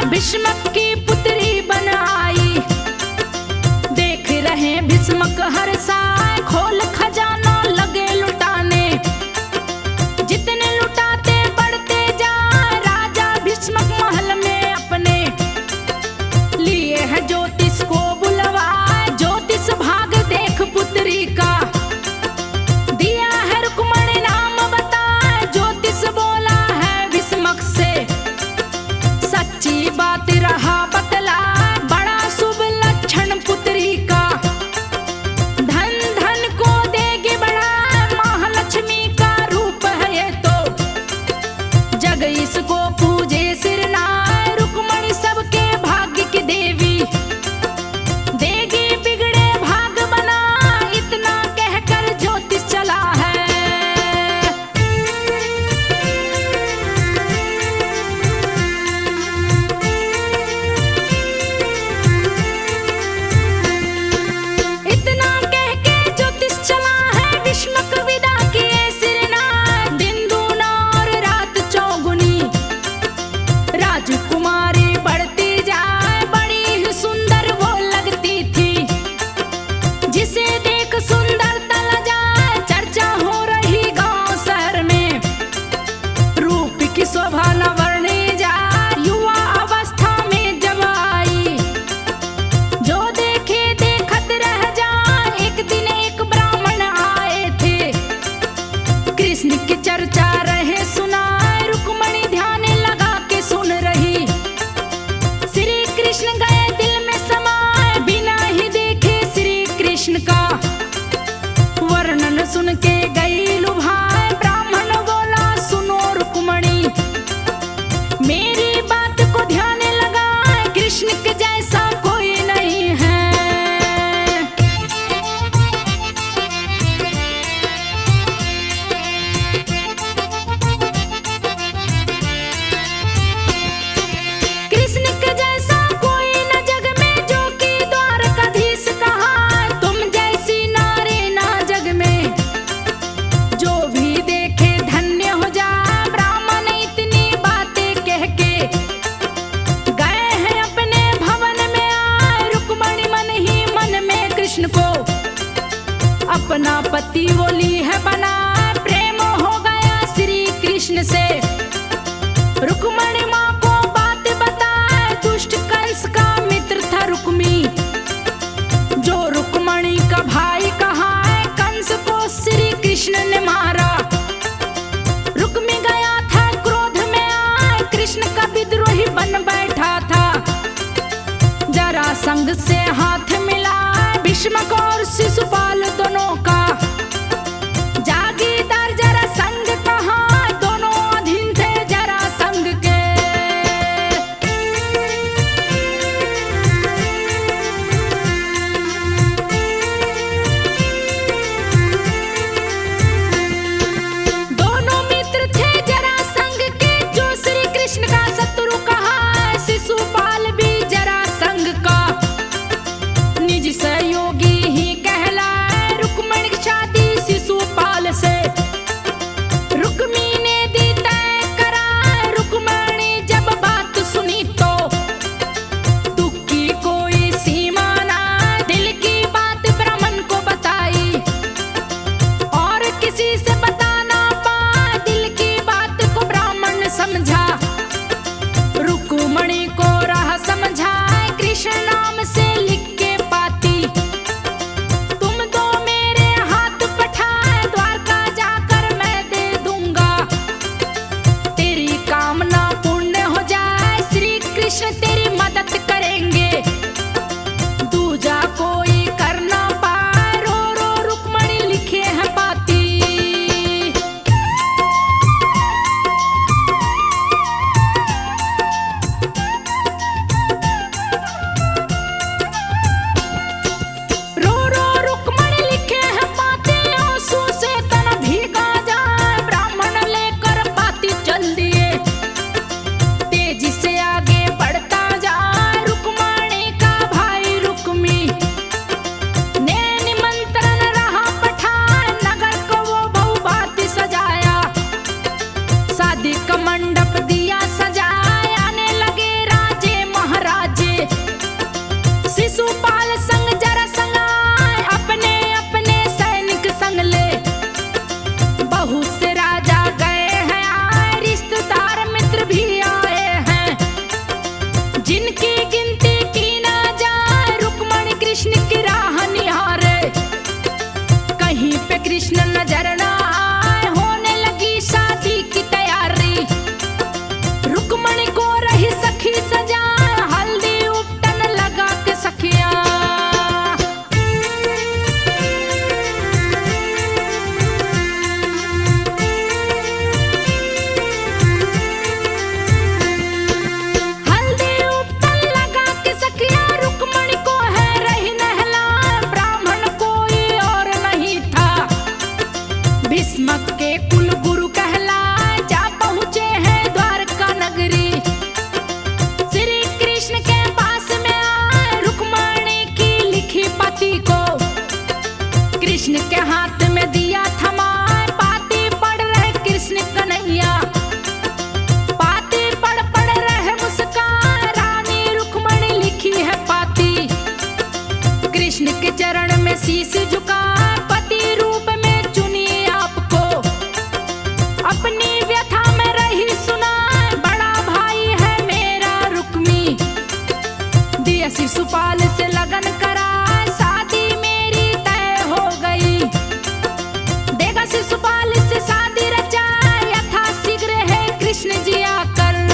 भीष्मक की पुत्री बन आई। देख रहे भीष्मक हर साय, खोल खजाना लगे लुटाने। जितने लुटाते बढ़ते जा, राजा भीष्मक महल में अपने लिए है ज्योतिष को बुलवाए। ज्योतिष भाग देख पुत्री का, दिया है रुक्मणी नाम बताए। ज्योतिष बोला है भीष्मक से, सच्ची बात रहा बतला। बड़ा शुभ लक्षण पुत्री का, धन धन को देगी बड़ा। महालक्ष्मी का रूप है ये तो, जग इसको पूजे सिर नाय। रुक्मणी सबके भाग्य की देवी, देगी बिगड़े भाग बना। इतना कहकर ज्योतिष चला है। इतना कह के ज्योतिष चला है, भीष्मक विदा किए सिरनाय। दिन दूना और रात चौगुनी, राजकुमारी बढ़ती जाए। बड़ी ही सुंदर वो लगती थी, जिसे देख सुंदर तल जाए। चर्चा हो रही गांव शहर में, रूप की शोभा न वर्णी जाए। युवा अवस्था में जब आई, जो देखे देखत रह जाए। एक दिन एक ब्राह्मण आए थे, कृष्ण की चर्चा रहे सुनाए। रुक्मणी ध्यान लगा के सुन रही, श्री कृष्ण गए दिल में समाए। बिना ही देखे श्री कृष्ण का वर्णन सुन के गई लुभाए। ब्राह्मण बोला सुनो रुक्मणी, मेरी बात को ध्यान लगाए। कृष्ण के जैसा कोई नहीं है। कृष्ण के जैसा कोई न जग में, जो कि द्वारकाधीश कहा। तुम जैसी नारी ना जग में, जो भी देखे धन्य हो जाए। ब्राह्मण इतनी बातें कह के गए हैं अपने भवन में आए। रुक्मणी मन ही मन में कृष्ण को अपना पति वो ली है बना। प्रेम हो गया श्री कृष्ण से, रुक्मणी माँ को बात बताए। दुष्ट कंस का मित्र था रुक्मी, जो रुक्मणी का भाई कहा है। कंस को श्री कृष्ण ने मारा, रुक्मी गया था क्रोध में आए। कृष्ण का विद्रोही बन बैठा था, जरासंध से हाथ मिला। भीष्मक और शिशुपाल दोनों का जागीदार जरासंध कहा। दोनों अधीन थे जरासंध के। दोनों मित्र थे जरासंध के, जो श्री कृष्ण का शत्रु कहा। शिशुपाल भी जरासंध का निज सहयोगी ही कहलाए। चरण में शीश झुकाए, पति रूप में चुनिए आपको, अपनी व्यथा में रही सुनाए, बड़ा भाई है मेरा रुक्मी, दिया शिशुपाल से लगन कराए, शादी मेरी तय हो गई, देगा शिशुपाल से शादी रचाए, यथा शीघ्र है कृष्ण जी आकर।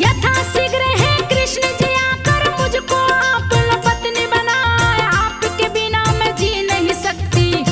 यथाशीघ्र है कृष्ण जी आकर, मुझको आप पत्नी बनाए, आपके बिना मैं जी नहीं सकती,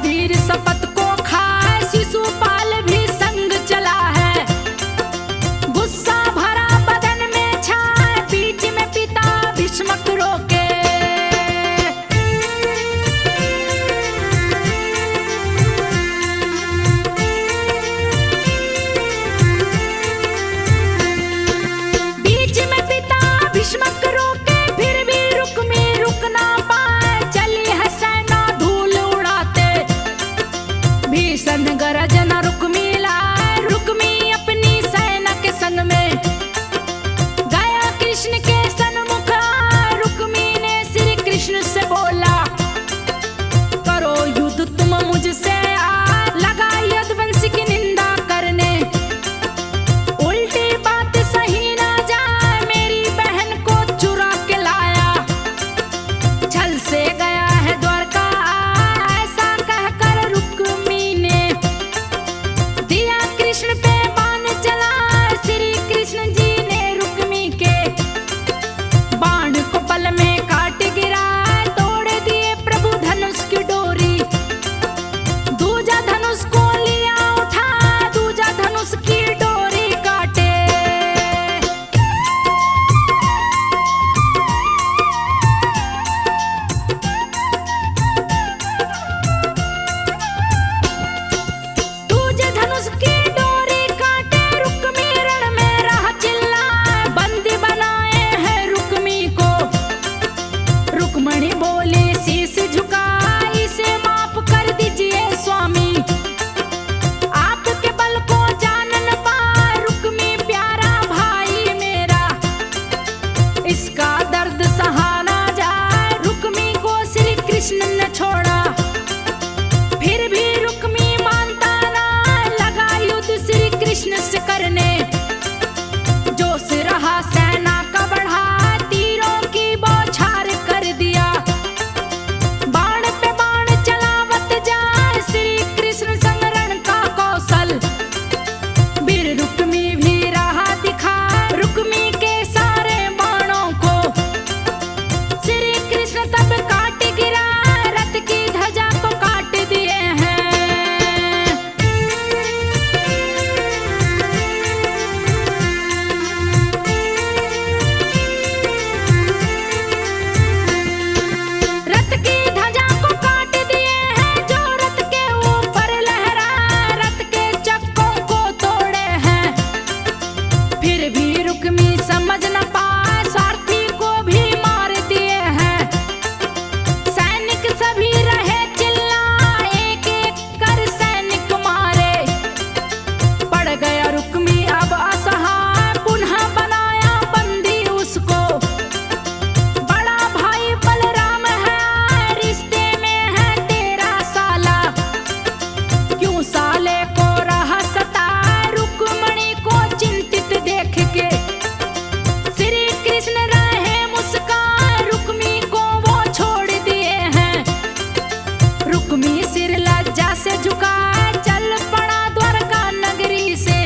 वीर शपथ को खाए, शिशुपाल भी संग चला है। गुस्सा भरा बदन में छाए, बीच में पिता भीष्मक रोके। बीच में पिता भीष्मक रोके, फिर भी रुक्मी रुक ना पाए। चली है सेना धूल उड़ाते, भीषण गरजन रुक्मी लाए। रुक्मी अपनी सेना के संग में गया कृष्ण के सन्मुख। रुक्मी ने श्री कृष्ण से बोला, करो युद्ध तुम मुझसे। लगा यदुवंश की निंदा करने, उल्टी बात सही ना जाए। मेरी बहन को चुरा के लाया, छल से गया है द्वारका। ऐसा कहकर रुक्मी ने दिया कृष्ण पे बाण चला। श्री कृष्ण जी ने रुक्मी के बाण को पल में काट गिरा। तोड़ दिए प्रभु धनुष की डोरी, दूजा धनुष को लिया उठा। दूजा धनुष की डोरी काटे। दूजे धनुष की डोरी काटे, रुक्मी रण में रहा चिल्लाए। बंदी बनाए हैं रुक्मी को, रुक्मणी बोली शीश झुकाई। इसे माफ कर दीजिए स्वामी, आपके बल को जान न पाए। रुक्मी प्यारा भाई मेरा, इसका दर्द सहा ना जाए। रुक्मी को श्री कृष्ण ने छोड़ा, फिर भी रुक्मी मानता ना। लगा युद्ध श्री कृष्ण से करने, जोश रहा सेना का बढ़ा। तीरों की बौछार कर दिया, बाण पे बाण चलावत जाए। श्री कृष्ण संग रण का कौशल, वीर रुक्मी भी रहा दिखा। रुक्मी के सारे बाणों को श्री कृष्ण तब काट गिरा। रथ की ध्वजा को काट दिए हैं। रथ की ध्वजा को काट दिए हैं, जो रथ के ऊपर लहरा। रथ के चक्कों को तोड़े हैं, फिर भी रुक्मी समझ न पाए। स्वार्थी को भी मार दिए हैं। सैनिक सभी रहे चिल्लाए, एक एक कर सैनिक मारे। पड़ गया रुक्मी अब असहाय, पुनः बनाया बंदी उसको। बड़ा भाई बलराम है, रिश्ते में है तेरा साला। क्यों साले को रहा सताए। रुक्मणी को चिंतित देख के श्री कृष्ण रहे मुस्कान। रुक्मी को वो छोड़ दिए हैं। रुक्मी सिर लज्जा से झुकाए, चल पड़ा द्वारका नगरी से।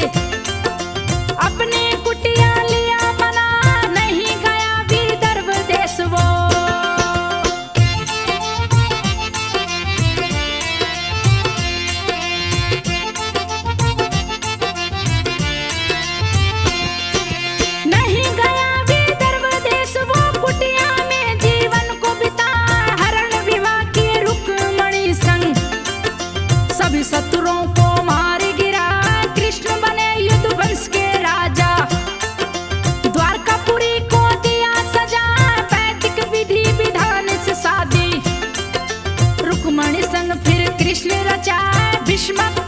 अपनी कुटिया लिया बना, नहीं गया विदर्भ देश वो। नहीं गया विदर्भ देश वो, कुटिया में जीवन को बिता। हरण विवाह की रुक्मणी संग, सभी शत्रुओं को मार गिरा। कृष्ण बने यदुवंश के राजा, द्वारकापुरी को दिया सजा। वैदिक विधि विधान से शादी, रुक्मणी संग फिर कृष्ण रचाए। भीष्मक